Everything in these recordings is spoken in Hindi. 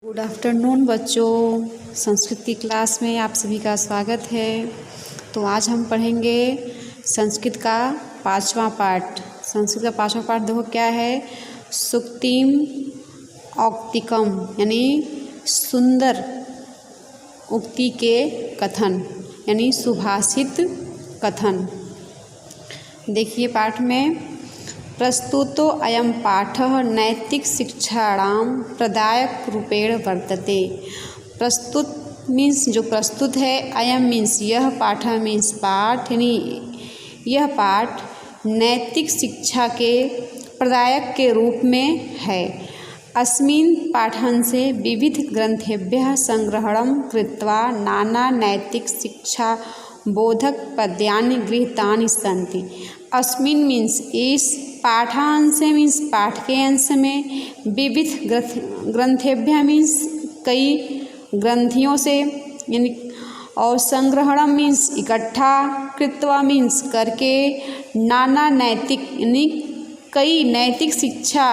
गुड आफ्टरनून बच्चों, संस्कृत की क्लास में आप सभी का स्वागत है। तो आज हम पढ़ेंगे संस्कृत का पांचवा पाठ। संस्कृत का पांचवा पाठ देखो क्या है, सूक्तिम औक्तिकम, यानी सुंदर उक्ति के कथन, यानी सुभाषित कथन। देखिए पाठ में, प्रस्तुतो अयं पाठः नैतिक शिक्षाणां प्रदायक रूपेण वर्तते। प्रस्तुत मीन्स जो प्रस्तुत है, अयम मीन्स यह, पाठ मीन्स पाठ, यानी यह पाठ नैतिक शिक्षा के प्रदायक के रूप में है। अस्मिन् पाठंसे विविध ग्रंथेभ्यः संग्रहणं कृत्वा नाना नैतिक शिक्षा बोधक पद्यानि गृहीतानि सन्ति। अस्मिन् मीन्स इस, पाठांश मीन्स पाठ के अंश में, विविध ग्रंथेभ्य मीन्स कई ग्रंथियों से, यानी और संग्रहणम मीन्स इकट्ठा, कृत्वा मीन्स करके, नाना नैतिक यानी कई नैतिक शिक्षा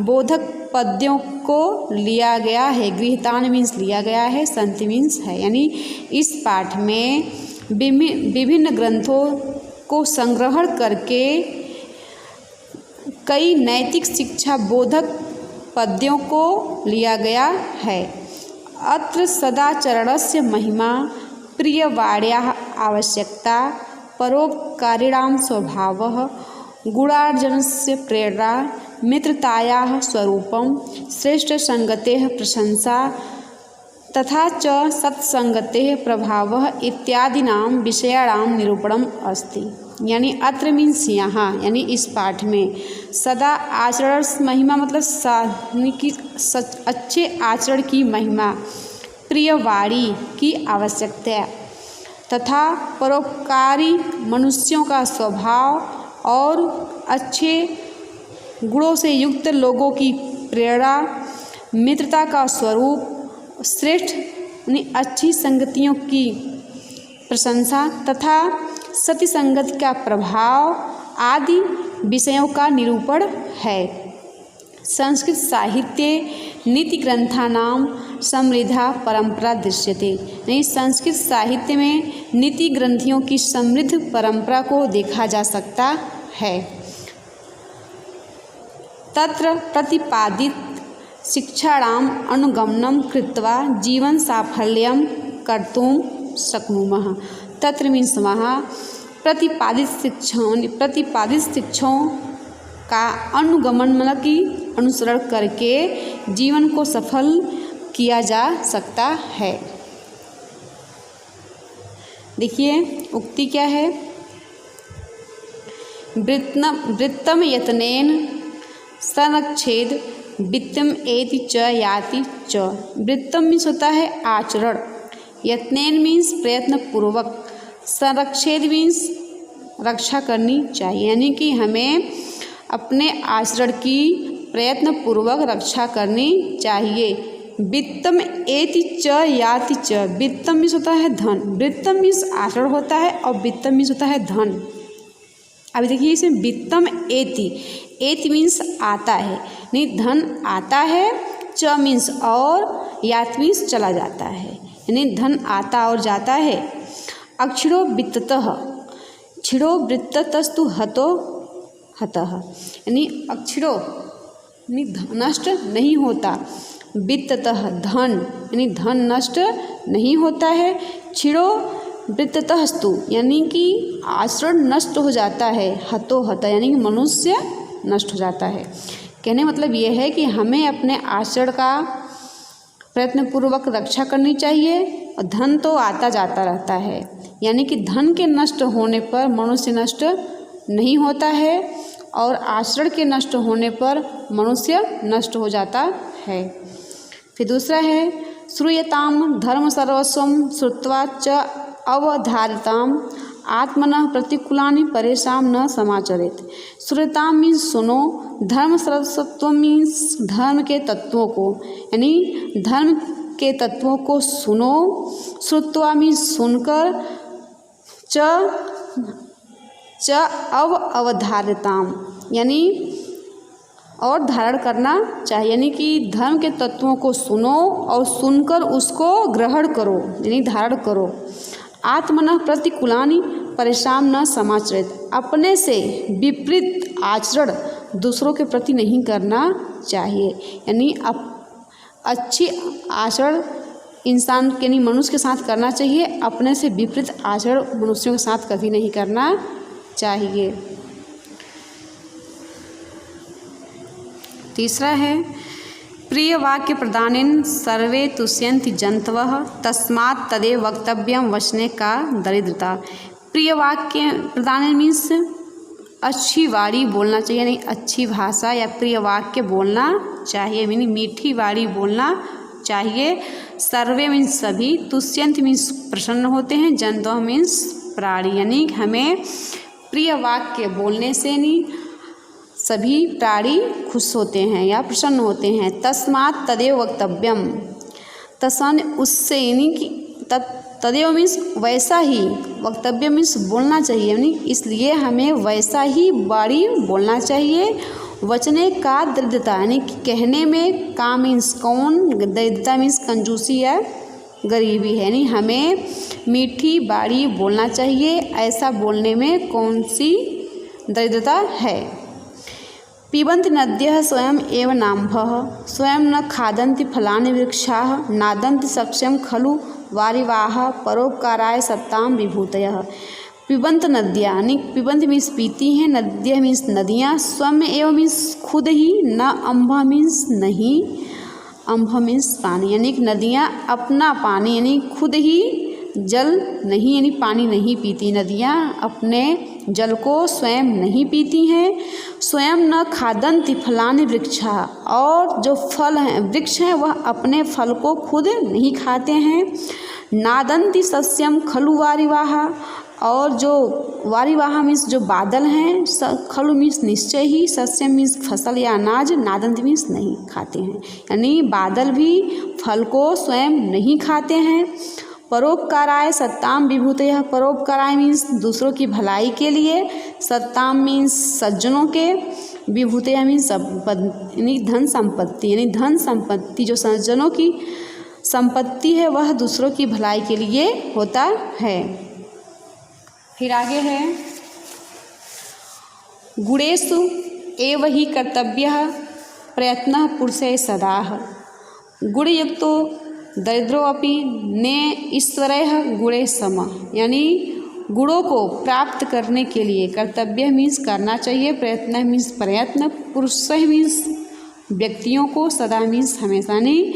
बोधक पद्यों को लिया गया है। गृहीतान मीन्स लिया गया है, संति मीन्स है, यानी इस पाठ में विभिन्न ग्रंथों को संग्रहण करके कई नैतिक शिक्षा बोधक पद्यों को लिया गया है। अत्र सदाचरणस्य महिमा, प्रियवाण्याः आवश्यकता, परोपकारिणां स्वभावः, गुणार्जनस्य प्रेरणा, मित्रतायाः स्वरूपं, श्रेष्ठसंगतेः प्रशंसा तथा च सत्संगतेः प्रभावः इत्यादीनां विषयाणां निरूपणम् अस्ति। यानी अत्र मीन्स यहाँ, यानी इस पाठ में, सदा आचरण महिमा मतलब की अच्छे आचरण की महिमा, प्रियवाणी की आवश्यकता तथा परोपकारी मनुष्यों का स्वभाव और अच्छे गुणों से युक्त लोगों की प्रेरणा, मित्रता का स्वरूप, श्रेष्ठ यानी अच्छी संगतियों की प्रशंसा तथा सती संगति का प्रभाव आदि विषयों का निरूपण है। संस्कृत साहित्ये नीति ग्रंथानां समृद्धा परंपरा दृश्यते। यानी संस्कृत साहित्य में नीति ग्रंथियों की समृद्ध परंपरा को देखा जा सकता है। तत्र प्रतिपादित शिक्षाणाम अनुगमनं कृत्वा जीवन साफल्यं कर्तुं शक्नुमः। तत्र मीन्स वहाँ प्रतिपादित शिक्षाओं का अनुगमन मतलब कि अनुसरण करके जीवन को सफल किया जा सकता है। देखिए उक्ति क्या है, वृत्तम यत्नेन संरक्षेद वित्तम एति च याति च। वृत्तम मीन्स होता है आचरण, यत्नेन मीन्स प्रयत्न पूर्वक, संरक्षेद मीन्स रक्षा करनी चाहिए, यानी कि हमें अपने आचरण की प्रयत्न पूर्वक रक्षा करनी चाहिए। वित्तम एति च याति च, वित्तम मीन्स होता है धन, वृत्तम मीन्स आचरण होता है और वित्तम मीन्स होता है धन। अभी देखिए इसमें वित्तम एति, एति मीन्स आता है, नहीं धन आता है, च मीन्स और, यात मीन्स चला जाता है, यानी धन आता और जाता है। अक्षरो वित्ततः, क्षीरो वृत्ततस्तु हतो हतः, यानी अक्षरो यानी नष्ट नहीं होता, वित्ततः धन यानी धन नष्ट नहीं होता है, क्षीरो वृत्ततस्तु यानी कि आचरण नष्ट हो जाता है, हतो हत यानी कि मनुष्य नष्ट हो जाता है। कहने मतलब यह है कि हमें अपने आचरण का प्रयत्नपूर्वक रक्षा करनी चाहिए, और धन तो आता जाता रहता है, यानी कि धन के नष्ट होने पर मनुष्य नष्ट नहीं होता है, और आचरण के नष्ट होने पर मनुष्य नष्ट हो जाता है। फिर दूसरा है, श्रूयताम धर्म सर्वस्वम श्रुत्वा च अवधारिताम आत्मनः प्रतिकूलानि परेशान न समाचरेत। श्रुताम मीन्स सुनो, धर्म सर्वस्व मीन्स धर्म के तत्वों को, यानी धर्म के तत्वों को सुनो, श्रुत्वा मीन्स सुनकर, च अवधारिताम यानी और धारण करना चाहिए, यानी कि धर्म के तत्वों को सुनो और सुनकर उसको ग्रहण करो, यानी धारण करो। आत्मनः प्रतिकूलानि परेशान न समाचरित, अपने से विपरीत आचरण दूसरों के प्रति नहीं करना चाहिए, यानी अच्छी आचरण इंसान के यानी मनुष्य के साथ करना चाहिए, अपने से विपरीत आचरण मनुष्यों के साथ कभी नहीं करना चाहिए। तीसरा है प्रिय वाक्य प्रदानेन सर्वे तुष्यन्ति जन्तवः तस्मात् तदेव वक्तव्यम वचने का दरिद्रता। प्रिय वाक्य प्रदानेन मीन्स अच्छी वाणी बोलना चाहिए, यानी अच्छी भाषा या प्रिय वाक्य बोलना चाहिए, यानी मीठी वाणी बोलना चाहिए। सर्वे मीन्स सभी, तुष्यन्ति मीन्स प्रसन्न होते हैं, जन्तवः मीन्स प्राणी, यानी हमें प्रिय वाक्य बोलने से नहीं सभी प्राणी खुश होते हैं या प्रसन्न होते हैं। तस्मात् तदेव वक्तव्यम, तस्मात् उससे, यानी कि तदेव मीन्स वैसा ही, वक्तव्य मीन्स बोलना चाहिए, यानी इसलिए हमें वैसा ही वाणी बोलना चाहिए। वचने का दरिद्रता, यानी कहने में, का मीन्स कौन, दरिद्रता मीन्स कंजूसी या गरीबी है, यानी हमें मीठी वाणी बोलना चाहिए। ऐसा बोलने में कौन सी दरिद्रता है। पिबन्ति नद्यः स्वयं एव नाम्भः स्वयं न खादन्ति फलानि वृक्षाः नादन्ति सस्यं खलु वारिवाः परोपकाराय सत्तां विभूतयः। पिबन्त नद्याः, यानी पिबन्त मीन्स पीती हैं, नद्यः मीन्स नदियाँ, स्वयं एव मीन्स खुद ही, न अम्भ मीन्स नहीं, अम्भ मीन्स पानी, यानी नदियाँ अपना पानी यानी खुद ही जल नहीं, यानी पानी नहीं पीती, नदियाँ अपने जल को स्वयं नहीं पीती हैं। स्वयं न खादन्ति फलानि वृक्षा, और जो फल हैं वृक्ष हैं वह अपने फल को खुद नहीं खाते हैं। नादन्ति सस्यम खलु वारिवाह, और जो वारिवाह मीन्स जो बादल हैं, खलु मीन्स निश्चय ही, सस्यम मीन्स फसल या अनाज, नादन्ति मीन्स नहीं खाते हैं, यानी बादल भी फल को स्वयं नहीं खाते हैं। परोपकाराय सत्ताम विभूतयः, परोपकाराय मीन्स दूसरों की भलाई के लिए, सत्ताम मीन्स सज्जनों के, विभूतयः मीन्स यानी धन संपत्ति, यानी धन संपत्ति जो सज्जनों की संपत्ति है वह दूसरों की भलाई के लिए होता है। फिर आगे है गुणेषु एव हि कर्तव्यः प्रयत्नः पुरुषे सदाः। गुणयुक्तो दरिद्रो अपि ने ईश्वरः गुणे समः, यानी गुणों को प्राप्त करने के लिए कर्तव्य मीन्स करना चाहिए, प्रयत्न मीन्स प्रयत्न, पुरुष मीन्स व्यक्तियों को, सदा मीन्स हमेशा, यानी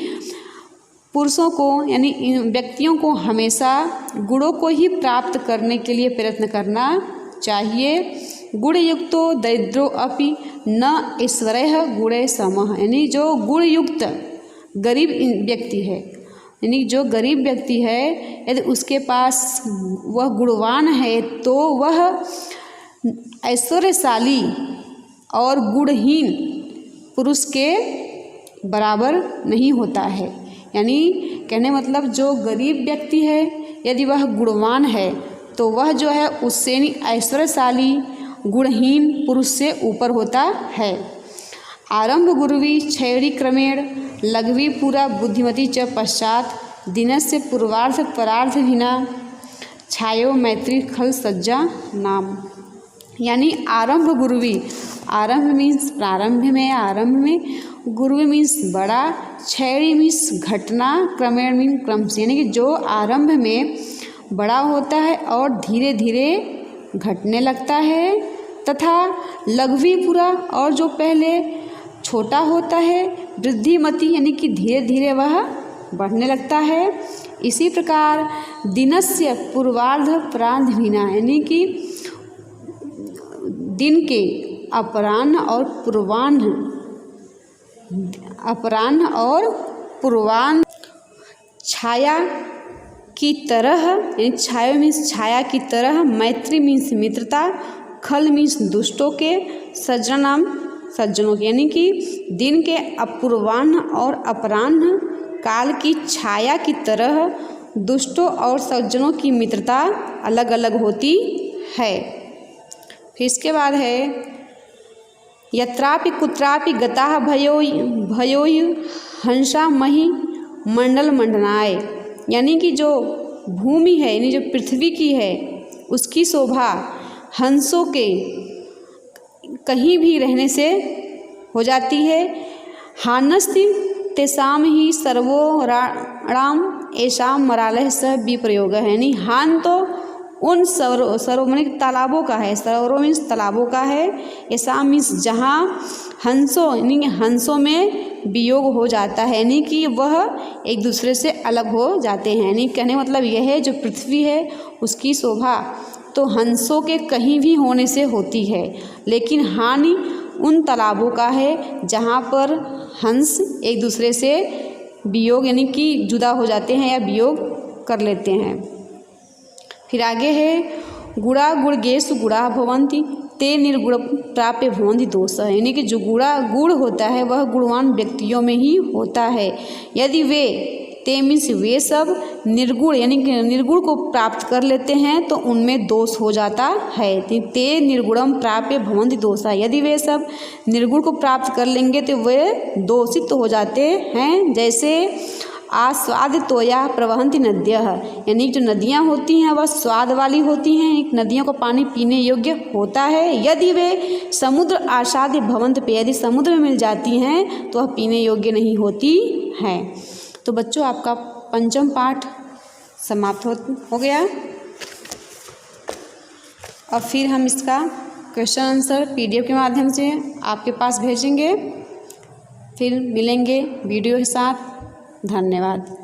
पुरुषों को यानी व्यक्तियों को हमेशा गुणों को ही प्राप्त करने के लिए प्रयत्न करना चाहिए। गुणयुक्तो दरिद्रो अपि न ईश्वरः गुणे समः, यानी जो गुणयुक्त गरीब व्यक्ति है, यानी जो गरीब व्यक्ति है यदि उसके पास वह गुणवान है तो वह ऐश्वर्यशाली और गुणहीन पुरुष के बराबर नहीं होता है। यानी कहने मतलब जो गरीब व्यक्ति है यदि वह गुणवान है तो वह जो है उससे ऐश्वर्यशाली गुणहीन पुरुष से ऊपर होता है। आरंभ गुरुवी क्षयणी क्रमेण लघवी पूरा बुद्धिमती च पश्चात दिनस्य पूर्वार्ध परार्ध विना छायो मैत्री खल सज्जा नाम, यानी आरंभ गुरुवी, आरंभ मीन्स प्रारंभ में, आरंभ में, गुरुवी मीन्स बड़ा, क्षयणी मीन्स घटना, क्रमेण मीन्स क्रम से, यानी कि जो आरंभ में बड़ा होता है और धीरे धीरे घटने लगता है, तथा लघवी पूरा, और जो पहले छोटा होता है, वृद्धिमती यानी कि धीरे धीरे वह बढ़ने लगता है। इसी प्रकार दिनस्य पूर्वार्ध परार्ध विना, यानी कि दिन के अपराह्न और पूर्वाह्न, अपराह्न और पूर्वाह्न छाया की तरह, यानी छाया मीन्स छाया की तरह, मैत्री मीन्स मित्रता, खल मीन्स दुष्टों के, सज्जनाम सज्जनों के, यानी कि दिन के अपूर्वाह्न और अपराह्न काल की छाया की तरह दुष्टों और सज्जनों की मित्रता अलग अलग होती है। फिर इसके बाद है यत्रापि कुत्रापि गताः भयोहि हंसा मही मंडल मंडनाय, यानी कि जो भूमि है यानी जो पृथ्वी की है उसकी शोभा हंसों के कहीं भी रहने से हो जाती है। हानस्ति तेषाम ही सर्वोराणाम ऐसाम मरालह स विप्रयोग है, यानी हान तो उन सरोवर मीन्स तालाबों का है, सरोवरों मीन्स तालाबों का है, ऐसा मीन्स जहाँ हंसों यानी हंसों में वियोग हो जाता है, यानी कि वह एक दूसरे से अलग हो जाते हैं। यानी कहने मतलब यह है जो पृथ्वी है उसकी शोभा तो हंसों के कहीं भी होने से होती है, लेकिन हानि उन तालाबों का है जहाँ पर हंस एक दूसरे से वियोग यानी कि जुदा हो जाते हैं या वियोग कर लेते हैं। फिर आगे है गुड़ा गुड़गेशु गुड़ा भवंती ते निर्गुण प्राप्य भवंती दोष, यानी कि जो गुड़ होता है वह गुणवान व्यक्तियों में ही होता है। यदि वे ते मीन्स वे सब निर्गुण यानी कि निर्गुण को प्राप्त कर लेते हैं तो उनमें दोष हो जाता है। ते निर्गुणम प्राप्य भवंती दोषा, यदि वे सब निर्गुण को प्राप्त कर लेंगे तो वे दोषित हो जाते हैं। जैसे आस्वाद तोया प्रवहंती नद्यः, यानी जो नदियाँ होती हैं वह स्वाद वाली होती हैं, एक नदियों का पानी पीने योग्य होता है। यदि वे समुद्र आसाद्य भवंत पे, यदि समुद्र में मिल जाती हैं तो वह पीने योग्य नहीं होती हैं। तो बच्चों आपका पंचम पाठ समाप्त हो गया। अब फिर हम इसका क्वेश्चन आंसर PDF के माध्यम से आपके पास भेजेंगे। फिर मिलेंगे वीडियो के साथ। धन्यवाद।